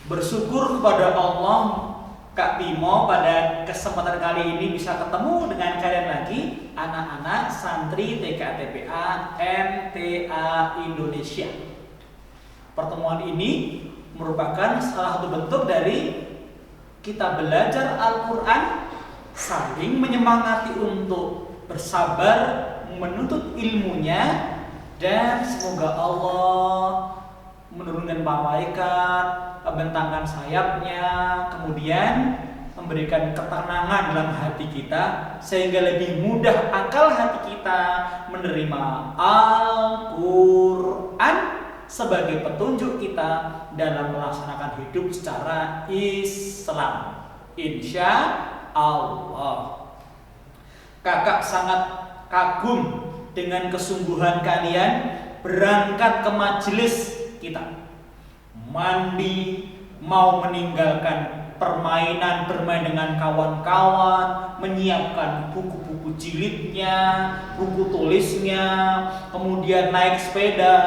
Bersyukur kepada Allah, Kak Bimo pada kesempatan kali ini bisa ketemu dengan kalian lagi, anak-anak santri TKTPA MTA Indonesia. Pertemuan ini merupakan salah satu bentuk dari kita belajar Al-Quran, saling menyemangati untuk bersabar menuntut ilmunya, dan semoga Allah menurunkan malaikat, membentangkan sayapnya, kemudian memberikan ketenangan dalam hati kita sehingga lebih mudah akal hati kita menerima Al-Quran sebagai petunjuk kita dalam melaksanakan hidup secara Islam. Insya Allah. Kakak sangat kagum dengan kesungguhan kalian berangkat ke majelis kita, mandi, mau meninggalkan permainan, bermain dengan kawan-kawan, menyiapkan buku-buku jilidnya, buku tulisnya, kemudian naik sepeda,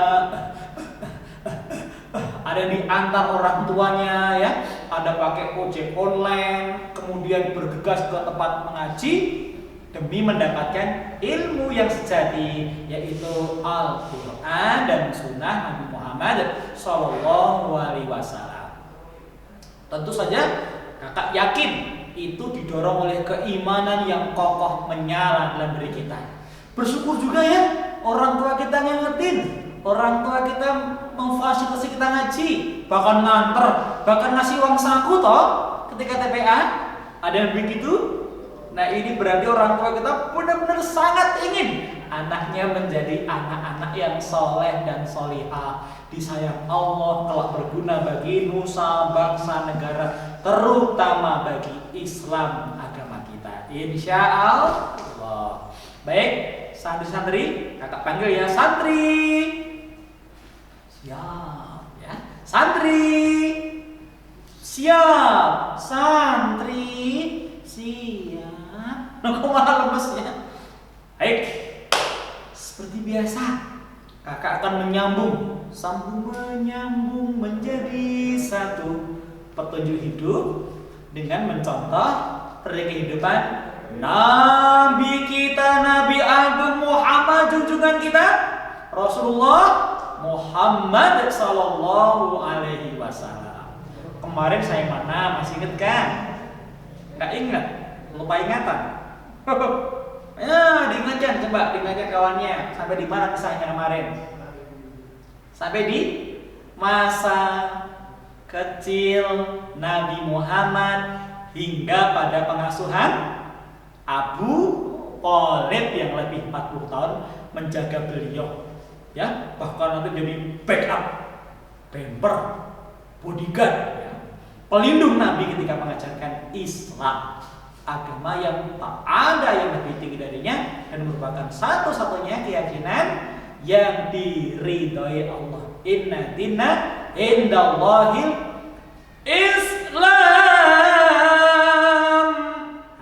ada diantar orang tuanya ya, ada pakai ojek online, kemudian bergegas ke tempat mengaji demi mendapatkan ilmu yang sejati, yaitu Al-Quran dan Sunnah Nabi Muhammad SAW. Tentu saja kakak yakin itu didorong oleh keimanan yang kokoh menyala dalam diri kita. Bersyukur juga ya, orang tua kita ngingetin, orang tua kita memfasilitasi kita ngaji, bahkan nganter, bahkan ngasih uang saku toh ketika TPA. Ada yang begitu? Nah, ini berarti orang tua kita benar-benar sangat ingin anaknya menjadi anak-anak yang soleh dan solihah, disayang Allah, kelak berguna bagi nusa, bangsa, negara, terutama bagi Islam agama kita. Insya Allah. Baik, santri-santri, kakak panggil ya, santri. Siap ya, santri. Siap, santri. Siap. Nah, kok malah lemesnya? Baik, seperti biasa, kakak akan menyambung, sambung menyambung menjadi satu petunjuk hidup dengan mencontoh dari kehidupan Nabi kita, Nabi Agung Muhammad, junjungan kita, Rasulullah Muhammad Sallallahu Alaihi Wasallam. Kemarin saya mana, masih ingat kan? Nggak ingat, lupa ingatan. Ya, diingatkan, coba diingatkan kawannya. Sampai di mana kisahnya kemarin? Sampai di masa kecil Nabi Muhammad hingga pada pengasuhan Abu Thalib yang lebih 40 tahun menjaga beliau. Ya, bahkan nanti jadi backup, bemper, bodyguard, ya, pelindung Nabi ketika mengajarkan Islam, agama yang tak ada yang lebih tinggi darinya dan merupakan satu-satunya keyakinan yang diridhoi Allah. Inna dina indallahil Islam.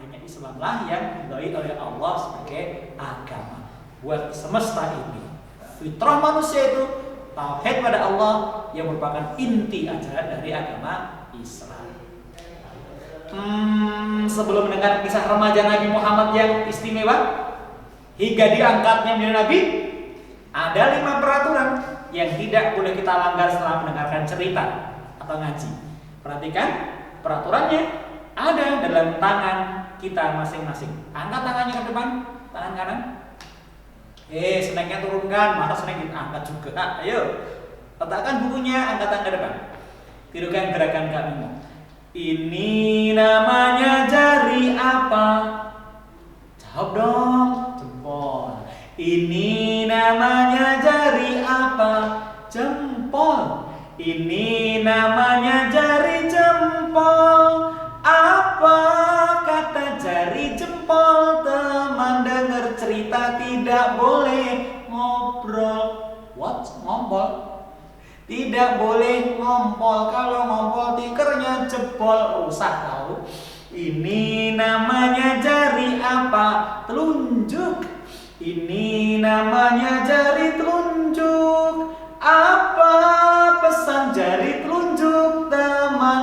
Hanya Islamlah yang diridhoi oleh Allah sebagai agama buat semesta ini. Fitrah manusia itu tauhid pada Allah yang merupakan inti ajaran dari agama Islam. Sebelum mendengar kisah remaja Nabi Muhammad yang istimewa hingga diangkatnya menjadi Nabi, ada 5 peraturan yang tidak boleh kita langgar setelah mendengarkan cerita atau ngaji. Perhatikan, peraturannya ada dalam tangan kita masing-masing. Angkat tangannya ke depan, tangan kanan. Snacknya turunkan, mata snack angkat juga. Ayo, letakkan bukunya, angkat tangan ke depan. Tirukan gerakan kami. Ini namanya jari apa? Jawab dong, jempol. Ini namanya jari apa? Jempol. Ini namanya jari jempol. Apa kata jari jempol? Teman dengar cerita tidak boleh ngobrol. What? Ngobrol? Tidak boleh ngompol, kalau ngompol tikernya jebol, rusak tahu. Ini namanya jari apa? Telunjuk. Ini namanya jari telunjuk. Apa pesan jari telunjuk? Teman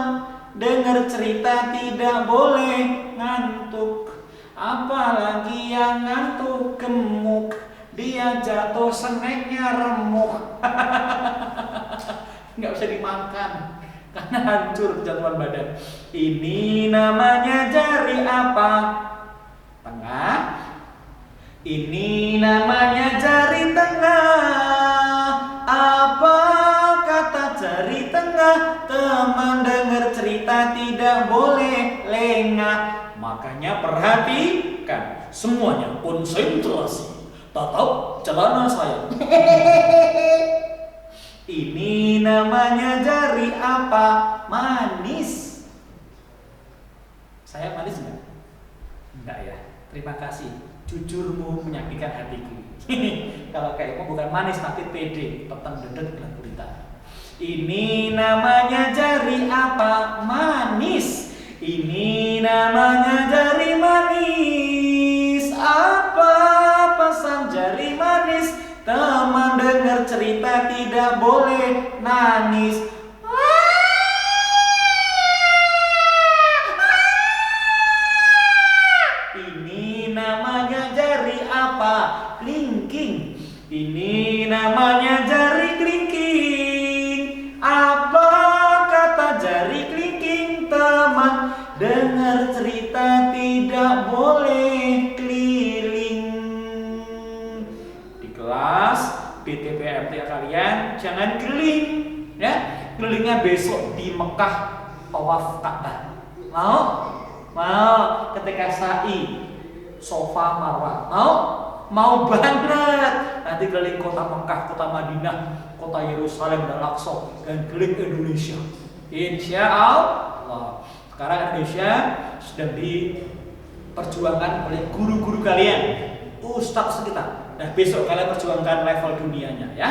dengar cerita tidak boleh ngantuk. Apalagi yang ngantuk gemuk, dia jatuh snacknya remuk. Nggak bisa dimakan karena hancur jadwal badan. Ini namanya jari apa? Tengah. Ini namanya jari tengah. Apa kata jari tengah? Teman dengar cerita tidak boleh lengah. Makanya perhatikan, semuanya konsentrasi. Tatap celana saya. Ini namanya jari apa? Manis. Saya manis enggak? Enggak ya. Terima kasih. Jujurmu menyakitkan hatiku. Kalau kayakmu bukan manis tapi pede, petang dedet gelang gurita. Ini namanya jari apa? Manis. Ini namanya jari manis. Apa pesan jari manis? Teman dengar cerita tidak boleh nangis. Ini namanya jari apa? Kelingking. Ini namanya jari kelingking. Apa kata jari kelingking? Teman dengar cerita tidak boleh keliling. Di kelas BTPMT kalian jangan keliling, ya. Kelilingnya besok di Mekah tawaf Ka'bah. Mau? Mau ketika sa'i Safa Marwah. Mau banget. Nanti keliling kota Mekah, kota Madinah, kota Yerusalem dan Al-Aqsa, dan keliling Indonesia. Insya Allah. Sekarang Indonesia sedang diperjuangkan oleh guru-guru kalian, ustaz kita. Nah, besok kalian perjuangkan level dunianya, ya,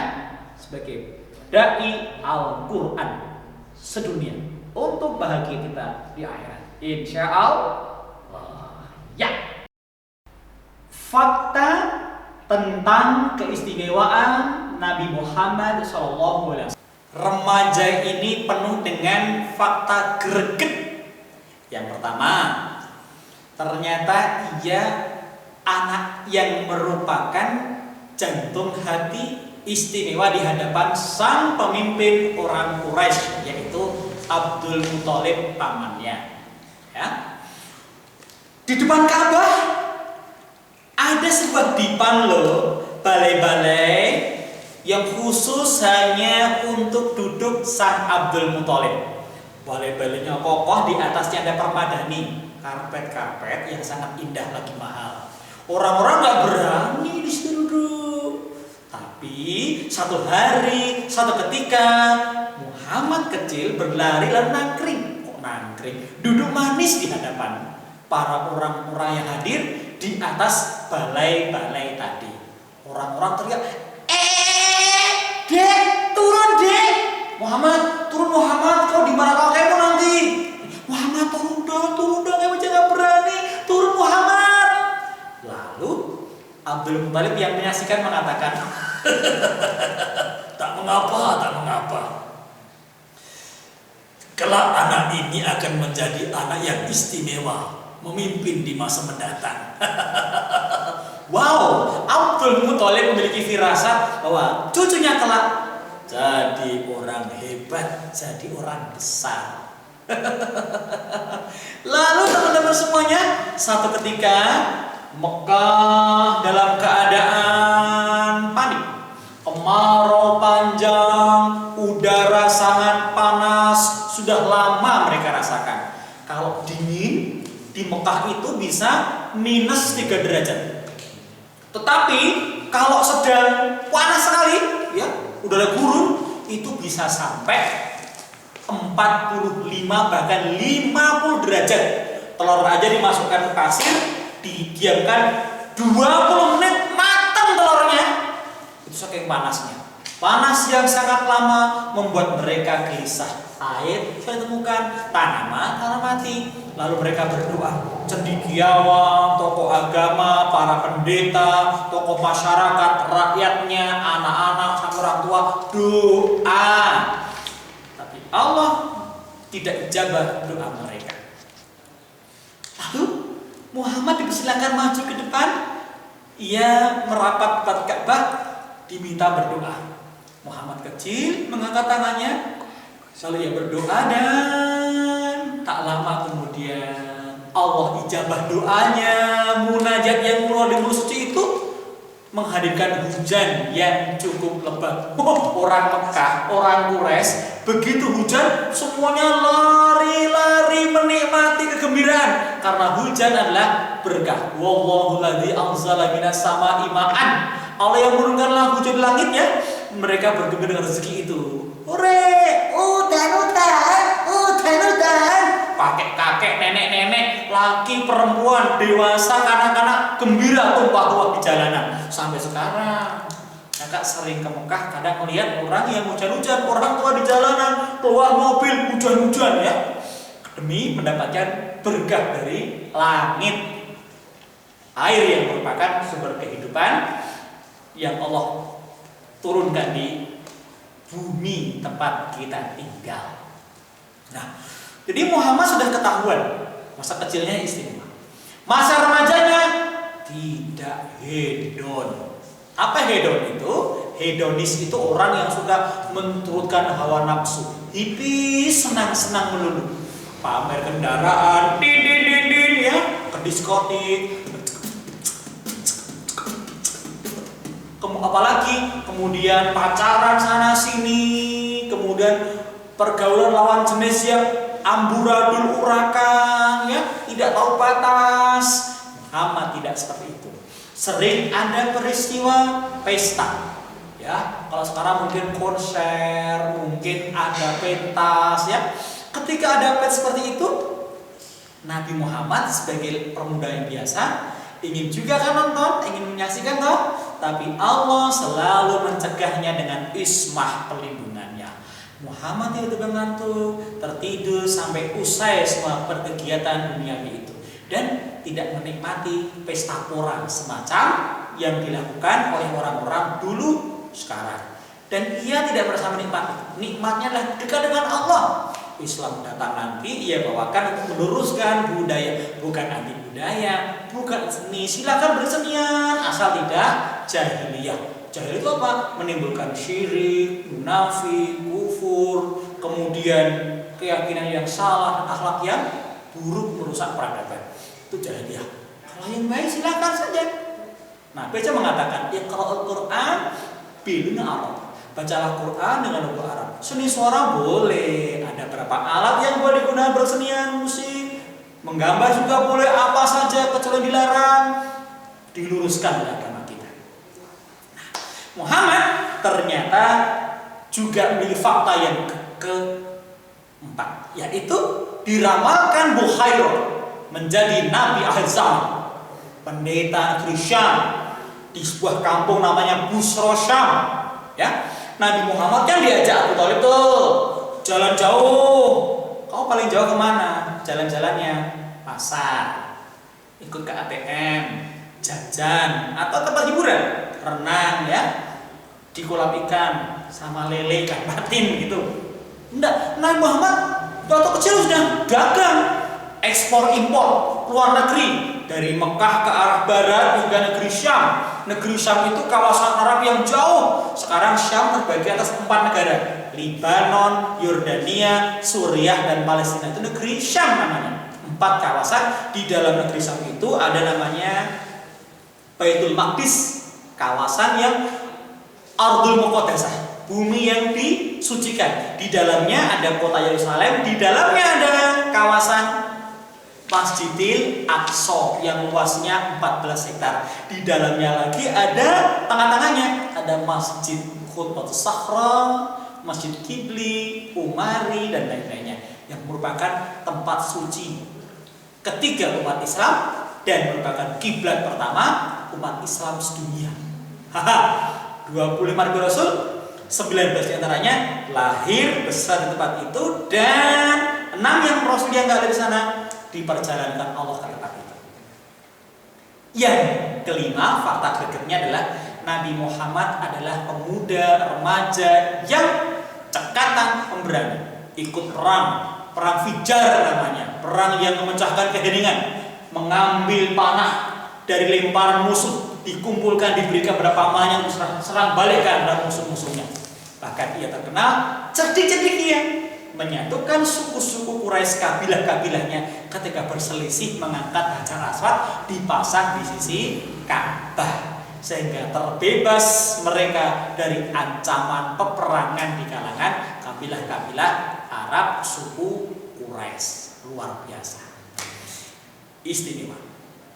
sebagai dai Al-Quran sedunia untuk bahagia kita di akhirat. Insya Allah. Ya. Fakta tentang keistimewaan Nabi Muhammad SAW. Remaja ini penuh dengan fakta greget. Yang pertama, ternyata ia anak yang merupakan jantung hati istimewa di hadapan sang pemimpin orang Quraisy, yaitu Abdul Muthalib pamannya. Ya. Di depan Ka'bah ada sebuah dipan loh, balai-balai yang khusus hanya untuk duduk sang Abdul Muthalib. Balai-balainya kokoh, di atasnya ada permadani, karpet-karpet yang sangat indah lagi mahal. Orang-orang nggak berani di situ duduk. Tapi satu hari, satu ketika, Muhammad kecil berlari lalu nangkring. Kok nangkring? Duduk manis di hadapan para orang-orang yang hadir di atas balai-balai tadi. Orang-orang teriak, Dek, turun Dek! Muhammad, turun Muhammad, kau di mana kau kamu nanti? Muhammad, turun dong, kamu jangan berani, turun Muhammad. Lalu Abdul Muthalib yang menyaksikan mengatakan, tak mengapa. Kelak anak ini akan menjadi anak yang istimewa, memimpin di masa mendatang. Wow, Abdul Muthalib memiliki firasat bahwa cucunya kelak jadi orang hebat, jadi orang besar. Lalu teman-teman semuanya, satu ketika Mekah dalam keadaan panik, kemarau panjang, udara sangat panas, sudah lama mereka rasakan. Kalau dingin di Mekah itu bisa minus 3 derajat. Tetapi kalau sedang panas sekali, ya, udara gurun, itu bisa sampai 45 bahkan 50 derajat. Telur aja dimasukkan ke pasir, didiamkan 20 menit, matang telurnya. Itu saking panasnya. Panas yang sangat lama membuat mereka gelisah. Air sudah ditemukan, tanaman mati. Lalu mereka berdoa. Cendekiawan, tokoh agama, para pendeta, tokoh masyarakat, rakyatnya, anak-anak, sampai orang tua doa. Tapi Allah tidak ijabah doa mereka. Lalu Muhammad dipersilakan maju ke depan. Ia merapat ke Ka'bah, diminta berdoa. Muhammad kecil mengangkat tangannya, lalu ia berdoa, dan tak lama kemudian Allah ijabah doanya. Munajat yang keluar dari mulut suci itu menghadirkan hujan yang cukup lebat. Orang Mekah, orang Quraisy, begitu hujan semuanya lari-lari menikmati kegembiraan karena hujan adalah berkah. Wallahu ladzi anzala minas sama'i ma'an. Allah yang menurunkanlah hujan di langit ya. Mereka bergembira dengan rezeki itu. Hore, udan. Kakek-kakek, nenek-nenek, laki, perempuan, dewasa, kanak-kanak gembira tumpah ruah di jalanan. Sampai sekarang Kakak sering ke Mekah, kadang melihat orang yang hujan-hujan, orang tua di jalanan, keluar mobil hujan-hujan ya, demi mendapatkan berkah dari langit. Air yang merupakan sumber kehidupan yang Allah turunkan di bumi tempat kita tinggal. Nah, jadi Muhammad sudah ketahuan masa kecilnya istimewa, masa remajanya tidak hedon. Apa hedon itu? Hedonis itu orang yang suka menturutkan hawa nafsu, hipis, senang-senang melulu, pamer kendaraan, din ya, ke diskotik, apalagi kemudian pacaran sana sini, kemudian pergaulan lawan jenis yang amburadul urakan ya, tidak tahu batas. Muhammad tidak seperti itu. Sering ada peristiwa pesta ya, kalau sekarang mungkin konser, mungkin ada pentas ya. Ketika ada pesta seperti itu, Nabi Muhammad sebagai pemuda yang biasa ingin juga kan nonton, ingin menyaksikan toh, tapi Allah selalu mencegahnya dengan ismah, pelindungannya. Muhammad tidak mengantuk, tertidur sampai usai semua kegiatan duniawi itu, dan tidak menikmati pesta pora semacam yang dilakukan oleh orang-orang dulu sekarang. Dan ia tidak merasa menikmati. Nikmatnya adalah dekat dengan Allah. Islam datang nanti, ia bawakan untuk meluruskan budaya, bukan anti budaya, bukan seni. Silakan bersenian asal tidak jahiliyah. Jahil itu apa? Menimbulkan syirik, munafik, kufur, kemudian keyakinan yang salah, akhlak yang buruk, merusak peradaban. Itu jahiliyah. Kalau yang baik silakan saja. Nah, baca mengatakan, Iqra'ul Qur'an bil Arab. Bacalah Quran dengan bahasa Arab. Seni suara boleh, ada berapa alat yang boleh digunakan bersenian, musik, menggambar juga boleh, apa saja kecuali dilarang. Diluruskan oleh agama kita. Nah, Muhammad ternyata juga memiliki fakta yang keempat, yaitu diramalkan Bukhairah menjadi nabi akhir zaman, pendeta negeri Syam di sebuah kampung namanya Busra Syam ya. Nabi Muhammad kan diajak Abu Thalib tuh jalan jauh. Kau paling jauh kemana? Jalan-jalannya pasar, ikut ke ATM, jajan, atau tempat hiburan, renang ya, di kolam ikan sama lele ikan patin gitu. Enggak, Nabi Muhammad waktu kecil sudah dagang, ekspor impor luar negeri, dari Mekah ke arah barat hingga negeri Syam. Negeri Syam itu kawasan Arab yang jauh. Sekarang Syam terbagi atas 4 negara: Libanon, Yordania, Suriah, dan Palestina. Itu negeri Syam namanya. 4 kawasan. Di dalam negeri Syam itu ada namanya Baitul Maqdis, kawasan yang Ardul Muqaddasah, bumi yang disucikan. Di dalamnya ada kota Yerusalem, di dalamnya ada kawasan Masjidil Aqsa yang luasnya 14 hektar. Di dalamnya lagi ada, tengah-tengahnya ada Masjid Khutbatus Sakhra, Masjid Qibli, Umari, dan lain-lainnya, yang merupakan tempat suci ketiga umat Islam dan merupakan kiblat pertama umat Islam sedunia. 25 Nabi Rasul, 19 diantaranya lahir besar di tempat itu, dan 6 yang Rasul yang nggak ada di sana diperjalankan Allah ke tempat itu. Yang kelima, fakta gregetnya adalah Nabi Muhammad adalah pemuda remaja yang cekatan, pemberani, ikut perang perang Fijar namanya, perang yang memecahkan keheningan, mengambil panah dari lemparan musuh, dikumpulkan, diberikan berapa banyak untuk serang balikkan dan musuh-musuhnya. Bahkan ia terkenal cerdik-cerdik ia menyatukan suku-suku Quraisy, kabilah-kabilahnya ketika berselisih mengangkat Hajar Aswad dipasang di sisi Ka'bah, sehingga terbebas mereka dari ancaman peperangan di kalangan kabilah-kabilah Arab suku Quraisy. Luar biasa, istimewa.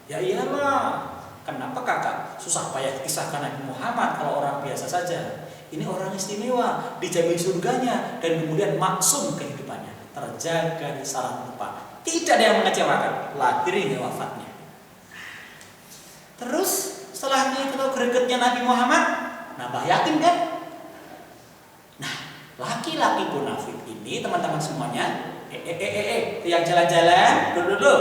Ya iyalah, kenapa kakak susah payah kisahkan Nabi Muhammad kalau orang biasa saja? Ini orang istimewa, dijamin surganya, dan kemudian maksum kehidupannya, terjaga di salah lupa, tidak ada yang mengecewakan, lahir hingga wafatnya. Terus setelahnya itu gregetnya Nabi Muhammad, nambah yakin kan? Nah, laki-laki munafik ini teman-teman semuanya, yang jalan-jalan dulu,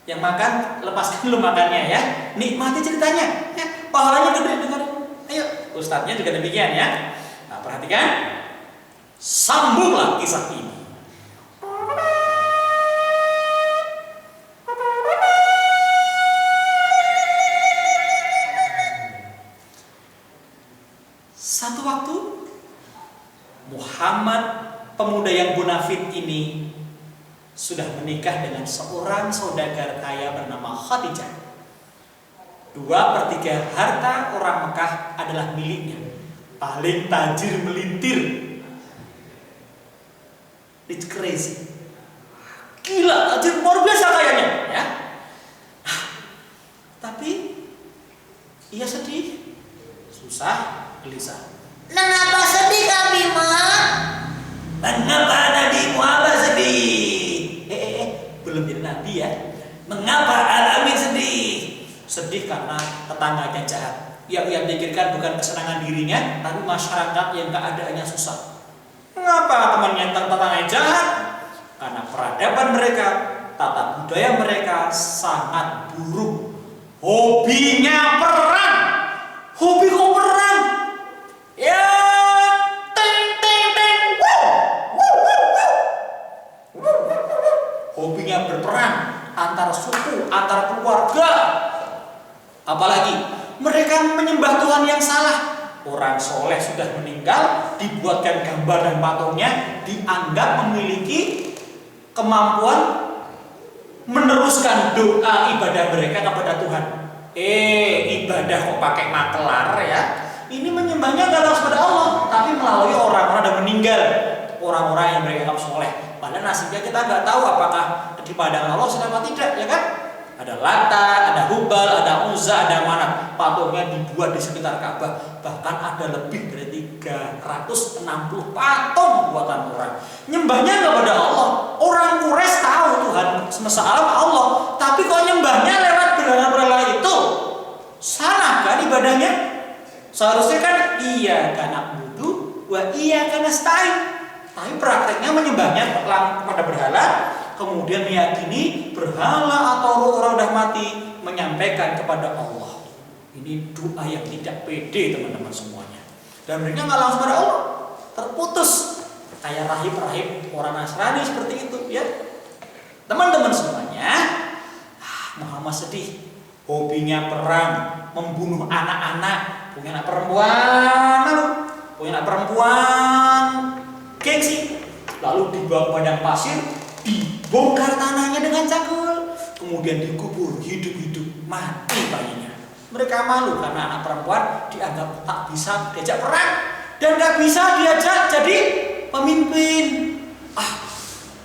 yang makan lepaskan dulu makannya ya, nikmati ceritanya, pahalanya gede dengerin. Ayo, ustadznya juga demikian ya. Nah, perhatikan, sambunglah kisah ini. Satu waktu Muhammad, pemuda yang munafik ini, sudah menikah dengan seorang saudagar kaya bernama Khadijah. 2/3 harta orang Mekah adalah miliknya. Paling tajir melintir. It's crazy. Gila, tajir luar biasa kayaknya ya. Tapi ia sedih, susah, gelisah. Kenapa sedih kami, Mak? Mengapa Nabi Muhammad sedih? Belum jadi nabi ya. Mengapa Alamin sedih? Sedih karena tetangganya jahat. Yang ia pikirkan bukan kesenangan dirinya, tapi masyarakat yang keadaannya susah. Mengapa temannya tetangganya jahat? Karena peradaban mereka, tata budaya mereka sangat buruk. Hobinya perang. Hobi kok perang? Ya, teng teng teng. Hobinya berperang antara suku, antara keluarga. Apalagi mereka menyembah Tuhan yang salah. Orang soleh sudah meninggal, dibuatkan gambar dan patungnya, dianggap memiliki kemampuan meneruskan doa ibadah mereka kepada Tuhan. Ibadah kok pakai makelar ya? Ini menyembahnya gak langsung kepada Allah, tapi melalui orang-orang yang meninggal, orang-orang yang mereka anggap soleh. Padahal nasibnya kita nggak tahu apakah di padang Allah sedang atau tidak, ya kan? Ada Lata, ada Hubal, ada Uzza, ada Manat. Patungnya dibuat di sekitar Ka'bah. Bahkan ada lebih dari 360 patung buatan orang. Nyembahnya kepada Allah. Orang Quraisy tahu Tuhan semesta alam Allah, tapi kok nyembahnya lewat berhala-berhala itu? Salah kan ibadahnya? Seharusnya kan iya karena budu, wa iya karena stain. Tapi prakteknya menyembahnya kepada berhala, kemudian meyakini berhala atau roh orang sudah mati menyampaikan kepada Allah. Ini doa yang tidak pede teman-teman semuanya. Dan mereka nggak langsung pada Allah, terputus. Kayak rahib-rahib orang Nasrani seperti itu ya. Teman-teman semuanya, Muhammad sedih. Hobinya perang, membunuh anak-anak, punya anak perempuan, gengsi. Lalu dibawa ke padang pasir, dibongkar tanahnya dengan cakul, kemudian dikubur hidup-hidup, mati bayinya. Mereka malu karena anak perempuan dianggap tak bisa diajak perang dan gak bisa diajak jadi pemimpin.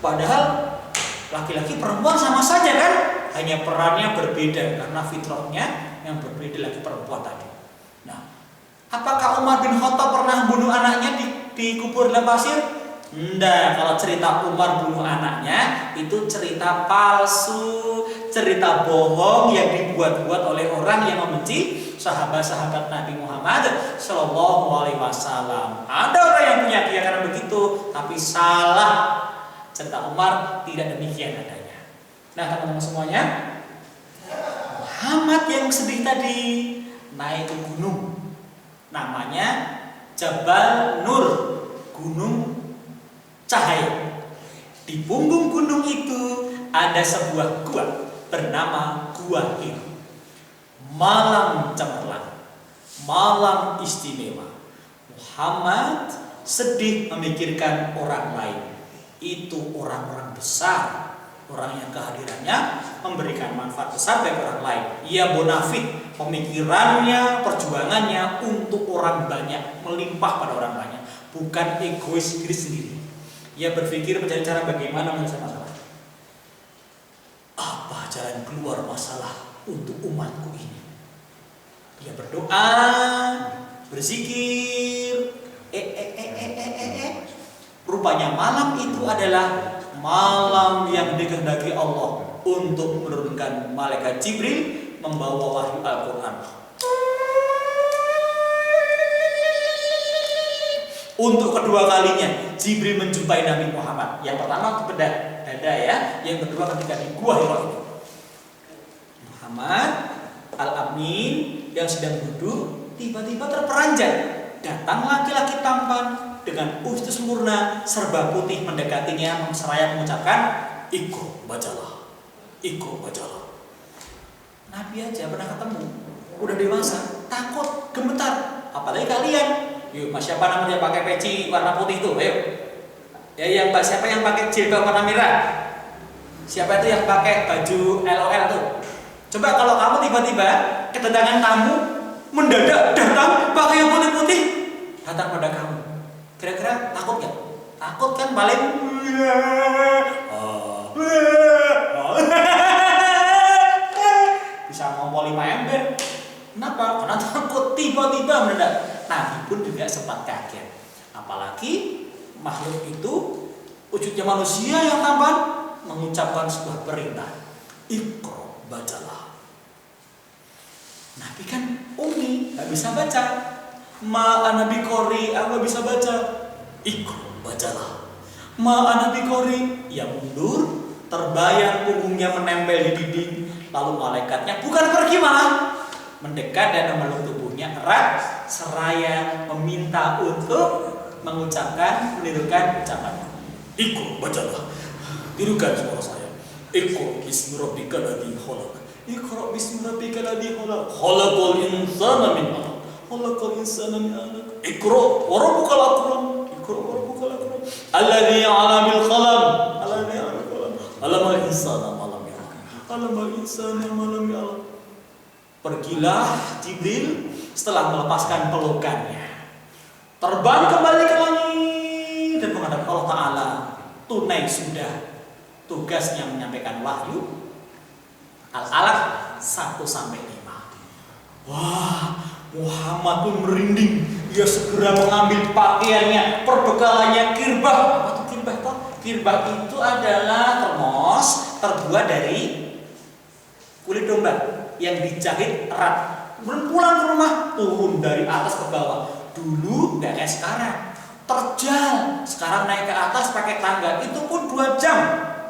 Padahal laki-laki perempuan sama saja kan, hanya perannya berbeda karena fitrahnya yang berbeda lagi perempuan tadi. Nah, apakah Umar bin Khattab pernah bunuh anaknya dikubur dalam pasir? Enggak, kalau cerita Umar bunuh anaknya itu cerita palsu, cerita bohong yang dibuat-buat oleh orang yang membenci sahabat-sahabat Nabi Muhammad Shallallahu Alaihi Wasallam. Ada orang yang punya keyakinan begitu, tapi salah. Cerita Umar tidak demikian adanya. Nah teman-teman semuanya, Muhammad yang sedih tadi naik ke gunung, namanya Jabal Nur, gunung cahaya. Di punggung gunung itu ada sebuah gua bernama Gua Hira. Malam cemerlang, malam istimewa. Muhammad sedih memikirkan orang lain. Itu orang-orang besar, orang yang kehadirannya memberikan manfaat besar bagi orang lain. Ia bonafit, pemikirannya, perjuangannya untuk orang banyak, melimpah pada orang banyak, bukan egois diri sendiri. Ia berpikir mencari cara bagaimana menyelesaikan masalah. Apa jalan keluar masalah untuk umatku ini? Ia berdoa, berzikir. Rupanya malam itu adalah malam yang dikehendaki Allah untuk menurunkan malaikat Jibril membawa wahyu Al-Quran. Untuk kedua kalinya Jibril menjumpai Nabi Muhammad. Yang pertama ke bedah dada ya, yang kedua ketika di Gua Hira itu. Muhammad Al-Amin yang sedang duduk tiba-tiba terperanjat. Datang laki-laki tampan dengan usus sempurna, serba putih mendekatinya, seraya mengucapkan, "Iqra, bacalah. Iqra, bacalah." Nabi aja pernah ketemu, udah dewasa, takut, gemetar. Apalagi kalian. Yuk, mas siapa namanya pakai peci warna putih itu? Ayo. Ya, yang siapa yang pakai jilbab warna merah? Siapa itu yang pakai baju LOL tuh? Coba kalau kamu tiba-tiba kedatangan tamu mendadak datang pakai yang putih-putih datang pada kamu, kira-kira takut nggak? Takut kan paling bisa ngompol 5 ember. Kenapa? Karena takut tiba-tiba mendadak. Nabi pun juga sempat kaget. Apalagi makhluk itu wujudnya manusia yang tampan mengucapkan sebuah perintah, "Iqra, bacalah." Nabi kan umi, nggak bisa baca. Ma'ana biqori, aku nggak bisa baca. Iqra, bacalah. Ma'ana biqori, ia mundur, terbayang punggungnya menempel di dinding. Lalu malaikatnya bukan pergi malah mendekat dan memeluk tubuhnya erat, seraya meminta untuk mengucapkan, menirukan ucapannya. Iqra, bacalah. Tirukan suara saya. Iqra bismi rabbikal ladzi khalaq. Iqra bismi rabbikal ladzi khalaq. Khalaqal insana min 'alaq. Khalaqal insana min 'alaq. Iqra wa rabbukal akram. Iqra wa rabbukal akram. Alladzi 'allama bil qalam. Alladzi 'allama bil qalam. 'Allamal insana ma lam ya'lam. 'Allamal insana ma lam ya'lam. Pergilah Jibril setelah melepaskan pelukannya. Terbang kembali ke langit dan menghadap Allah Ta'ala. Tunai sudah tugasnya menyampaikan wahyu. Al-Alaq 1-5. Wah, Muhammad pun merinding. Dia segera mengambil pakaiannya, perbekalannya, kirbah. Apa tuh kirbah toh? Kirbah itu adalah termos terbuat dari kulit domba yang dijahit erat. Kemudian pulang ke rumah, turun dari atas ke bawah. Dulu nggak kayak sekarang, terjal. Sekarang naik ke atas pakai tangga, itu pun 2 jam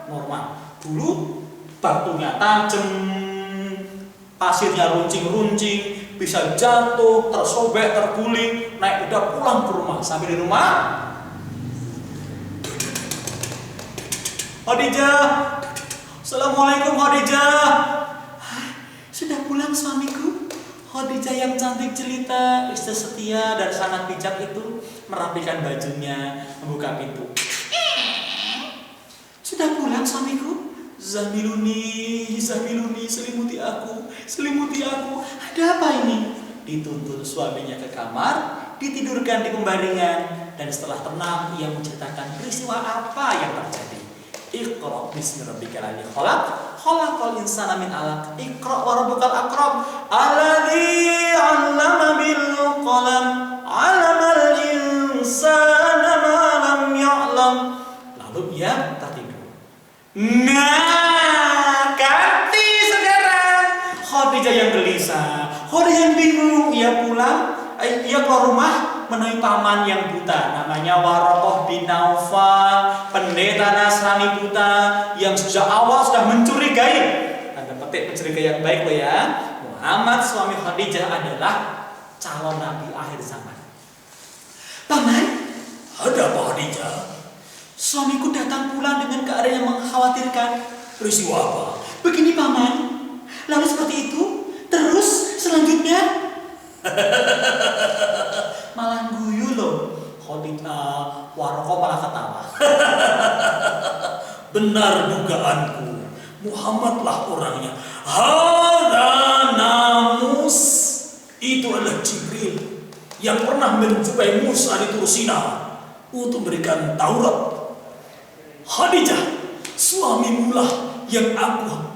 normal. Dulu batunya tajam, pasirnya runcing-runcing, bisa jatuh, tersobek, terguling. Naik udah pulang ke rumah. Sampai di rumah, Khadijah, Assalamualaikum Khadijah. Sudah pulang suamiku? Khadijah yang cantik jelita, istri setia dan sangat bijak itu merapikan bajunya, membuka pintu. Sudah pulang suamiku? Zamiluni, zamiluni, selimuti aku, selimuti aku. Ada apa ini? Dituntun suaminya ke kamar, ditidurkan di pembaringan, dan setelah tenang ia menceritakan peristiwa apa yang terjadi. Iqra bismi rabbikal ladzi khalaq, khalaqal insana min 'alaq. Iqra wa rabbukal akram, alladzi 'allama bil qalam, 'allamal insana ma lam ya'lam. Lalu ia tertidur. Nah, ganti sekarang. Khadijah yang gelisah, Khadijah yang bingung. Ia pulang, ia keluar rumah menemui paman yang buta, namanya Waraqah bin Naufal, pendeta Nasrani buta yang sejak awal sudah mencurigai. Tanda petik mencurigai yang baik loh ya. Muhammad suami Khadijah adalah calon nabi akhir zaman. Paman, ada apa Khadijah? Suamiku datang pulang dengan keadaan yang mengkhawatirkan. Peristiwa apa? Begini paman, lalu seperti itu, terus selanjutnya malah guyu loh. Waroko malah ketawa. Benar dugaanku, Muhammadlah orangnya. Hada namus. Itu adalah Jibril yang pernah menjumpai Musa di Tur Sina untuk memberikan Taurat. Khadijah, suamimulah yang aku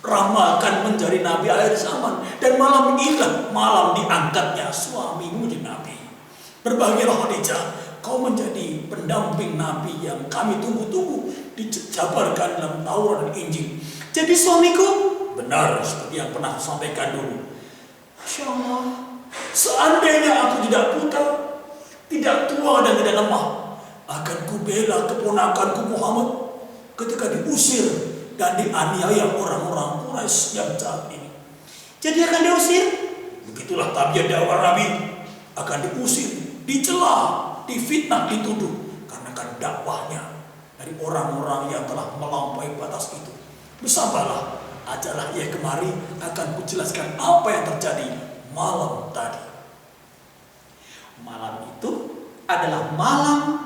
ramalkan menjadi nabi akhir zaman, dan malam inilah malam diangkatnya suamimu menjadi nabi. Berbahagialah Khadijah, kau menjadi pendamping nabi yang kami tunggu-tunggu dijabarkan dalam Taurat dan Injil. Jadi suamiku benar seperti yang pernah aku sampaikan dulu. Masya Allah, Seandainya aku tidak buta, tidak tua dan tidak lemah, akan kubela keponakanku Muhammad ketika diusir dan dianiaya orang-orang Quraisy yang jahat ini. jadi akan diusir? Begitulah tabiat dakwah Nabi, akan diusir, dicela, difitnah, dituduh karena kan dakwahnya dari orang-orang yang telah melampaui batas itu. Bersabarlah, ajalah ia kemari, akan kujelaskan apa yang terjadi malam tadi. Malam itu adalah malam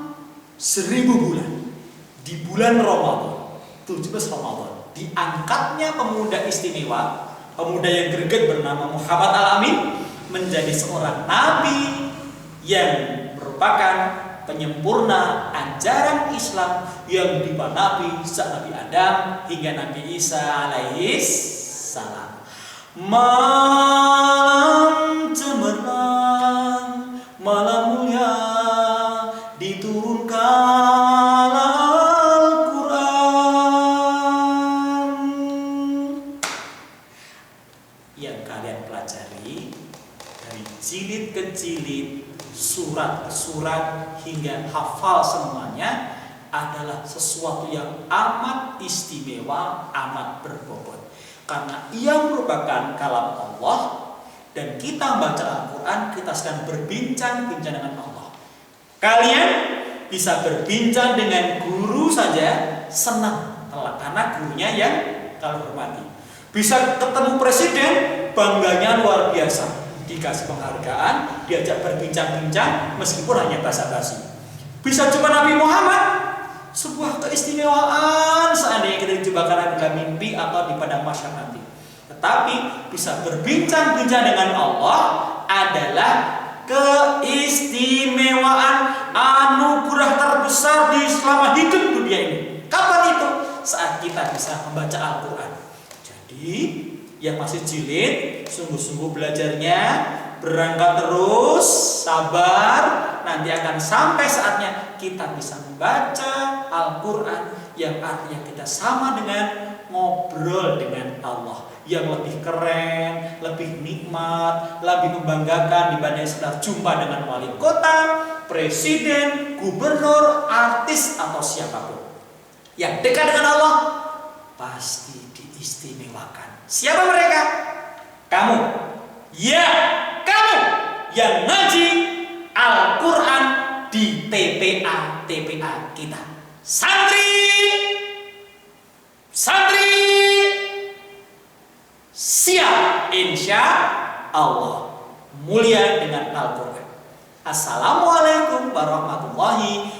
1000 bulan di bulan Ramadan, 17 Ramadan. Diangkatnya pemuda istimewa, pemuda yang greget bernama Muhammad Al-Amin menjadi seorang nabi yang merupakan penyempurna ajaran Islam yang dimana Nabi sejak Nabi Adam hingga Nabi Isa alaihis salam. Malam cemerlang, malam mulia, diturunkan Al-Quran yang kalian pelajari dari jilid ke jilid, surat ke surat hingga hafal semuanya adalah sesuatu yang amat istimewa, amat berbobot. Karena ia merupakan kalam Allah dan kita membaca Al-Quran, kita sedang berbincang-bincang dengan Allah. Kalian bisa berbincang dengan guru saja senang karena gurunya yang kalian hormati. Bisa ketemu presiden, bangganya luar biasa. Dikasih penghargaan, diajak berbincang-bincang meskipun hanya basa-basi. Bisa jumpa Nabi Muhammad, sebuah keistimewaan seandainya kita dijumpa dalam mimpi atau di padang mahsyar nanti. Tetapi bisa berbincang-bincang dengan Allah adalah keistimewaan anugerah terbesar di selama hidup dunia ini. Kapan itu? Saat kita bisa membaca Al-Quran. Jadi yang masih jilid, sungguh-sungguh belajarnya, berangkat terus, sabar, nanti akan sampai saatnya kita bisa membaca Al-Quran yang artinya kita sama dengan ngobrol dengan Allah, yang lebih keren, lebih nikmat, lebih membanggakan dibanding setelah jumpa dengan wali kota, presiden, gubernur, artis atau siapapun. Yang dekat dengan Allah pasti diistimewakan. Siapa mereka? Kamu. Ya, kamu yang ngaji Al-Quran di TPA kita. Santri siap, insya Allah mulia dengan Al-Quran. Assalamualaikum warahmatullahi